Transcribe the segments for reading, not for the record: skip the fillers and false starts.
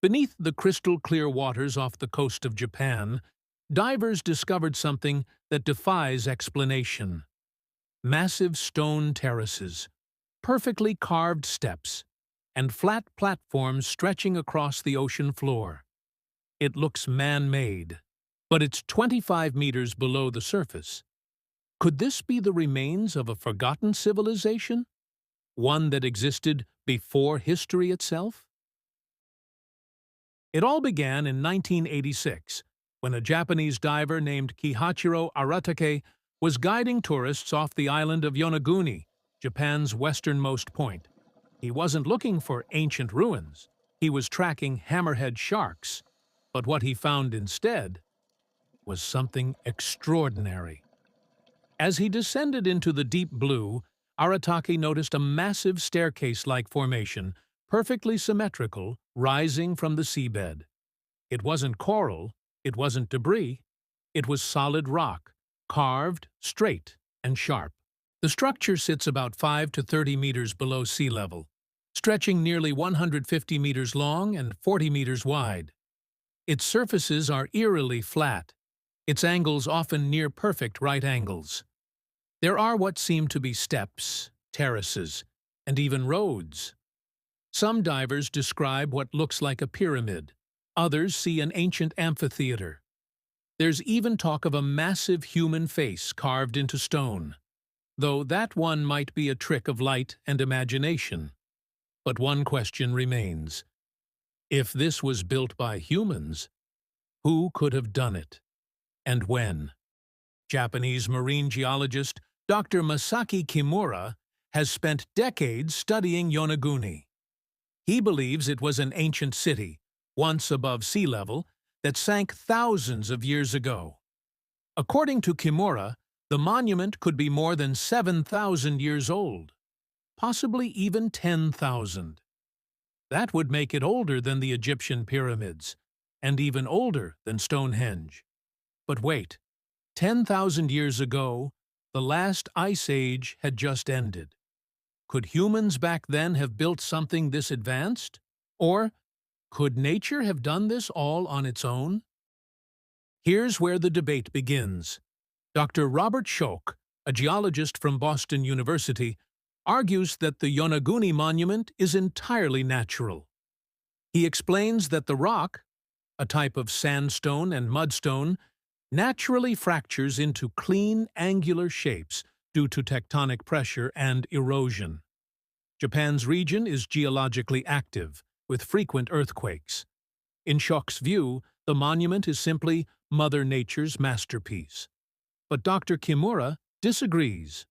Beneath the crystal-clear waters off the coast of Japan, divers discovered something that defies explanation. Massive stone terraces, perfectly carved steps, and flat platforms stretching across the ocean floor. It looks man-made, but it's 25 meters below the surface. Could this be the remains of a forgotten civilization? One that existed before history itself? It all began in 1986, when a Japanese diver named Kihachiro Aratake was guiding tourists off the island of Yonaguni, Japan's westernmost point. He wasn't looking for ancient ruins. He was tracking hammerhead sharks. But what he found instead was something extraordinary. As he descended into the deep blue, Aratake noticed a massive staircase-like formation, perfectly symmetrical, rising from the seabed. It wasn't coral, it wasn't debris, it was solid rock, carved, straight, and sharp. The structure sits about 5 to 30 meters below sea level, stretching nearly 150 meters long and 40 meters wide. Its surfaces are eerily flat, its angles often near-perfect right angles. There are what seem to be steps, terraces, and even roads. Some divers describe what looks like a pyramid. Others see an ancient amphitheater. There's even talk of a massive human face carved into stone, though that one might be a trick of light and imagination. But one question remains. If this was built by humans, who could have done it? And when? Japanese marine geologist Dr. Masaki Kimura has spent decades studying Yonaguni. He believes it was an ancient city, once above sea level, that sank thousands of years ago. According to Kimura, the monument could be more than 7,000 years old, possibly even 10,000. That would make it older than the Egyptian pyramids, and even older than Stonehenge. But wait, 10,000 years ago, the last ice age had just ended. Could humans back then have built something this advanced? Or could nature have done this all on its own? Here's where the debate begins. Dr. Robert Schoch, a geologist from Boston University, argues that the Yonaguni Monument is entirely natural. He explains that the rock, a type of sandstone and mudstone, naturally fractures into clean, angular shapes due to tectonic pressure and erosion. Japan's region is geologically active, with frequent earthquakes. In Schoch's view, the monument is simply Mother Nature's masterpiece. But Dr. Kimura disagrees.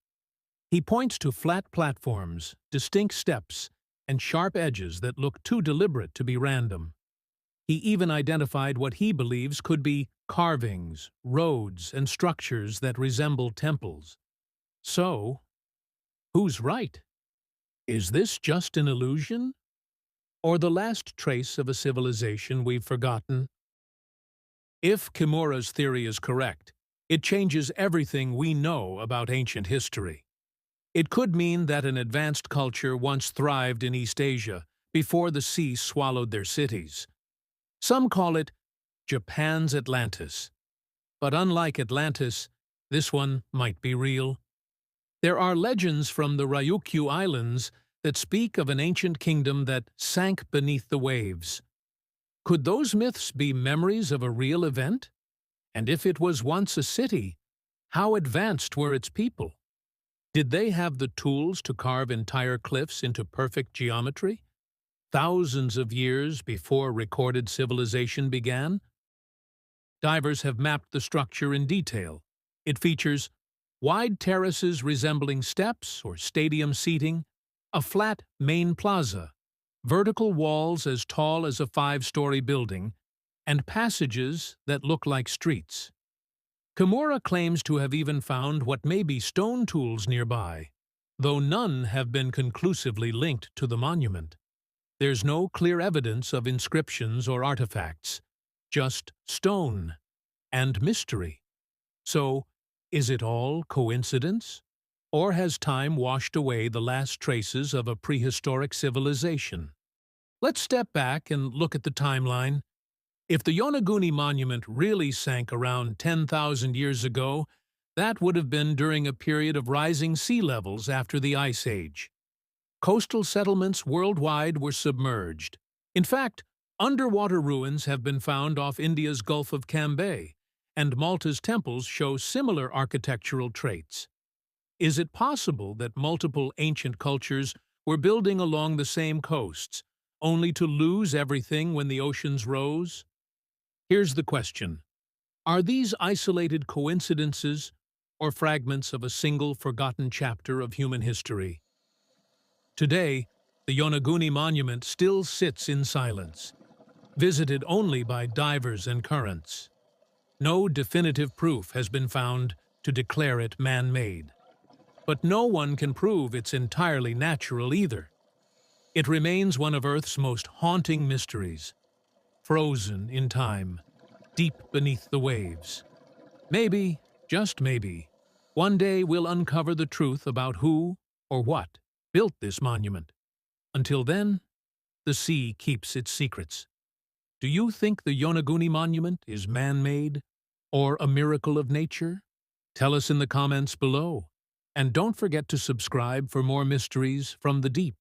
He points to flat platforms, distinct steps, and sharp edges that look too deliberate to be random. He even identified what he believes could be carvings, roads, and structures that resemble temples. So, who's right? Is this just an illusion? Or the last trace of a civilization we've forgotten? If Kimura's theory is correct, it changes everything we know about ancient history. It could mean that an advanced culture once thrived in East Asia before the sea swallowed their cities. Some call it Japan's Atlantis. But unlike Atlantis, this one might be real. There are legends from the Ryukyu Islands that speak of an ancient kingdom that sank beneath the waves. Could those myths be memories of a real event? And if it was once a city, how advanced were its people? Did they have the tools to carve entire cliffs into perfect geometry, thousands of years before recorded civilization began? Divers have mapped the structure in detail. It features wide terraces resembling steps or stadium seating, a flat main plaza, vertical walls as tall as a 5-story building, and passages that look like streets. Kimura claims to have even found what may be stone tools nearby, though none have been conclusively linked to the monument. There's no clear evidence of inscriptions or artifacts, just stone and mystery. So, is it all coincidence? Or has time washed away the last traces of a prehistoric civilization? Let's step back and look at the timeline. If the Yonaguni Monument really sank around 10,000 years ago, that would have been during a period of rising sea levels after the Ice Age. Coastal settlements worldwide were submerged. In fact, underwater ruins have been found off India's Gulf of Cambay, and Malta's temples show similar architectural traits. Is it possible that multiple ancient cultures were building along the same coasts, only to lose everything when the oceans rose? Here's the question. Are these isolated coincidences or fragments of a single forgotten chapter of human history? Today, the Yonaguni Monument still sits in silence, visited only by divers and currents. No definitive proof has been found to declare it man-made. But no one can prove it's entirely natural either. It remains one of Earth's most haunting mysteries, frozen in time, deep beneath the waves. Maybe, just maybe, one day we'll uncover the truth about who or what built this monument. Until then, the sea keeps its secrets. Do you think the Yonaguni Monument is man-made or a miracle of nature? Tell us in the comments below. And don't forget to subscribe for more mysteries from the deep.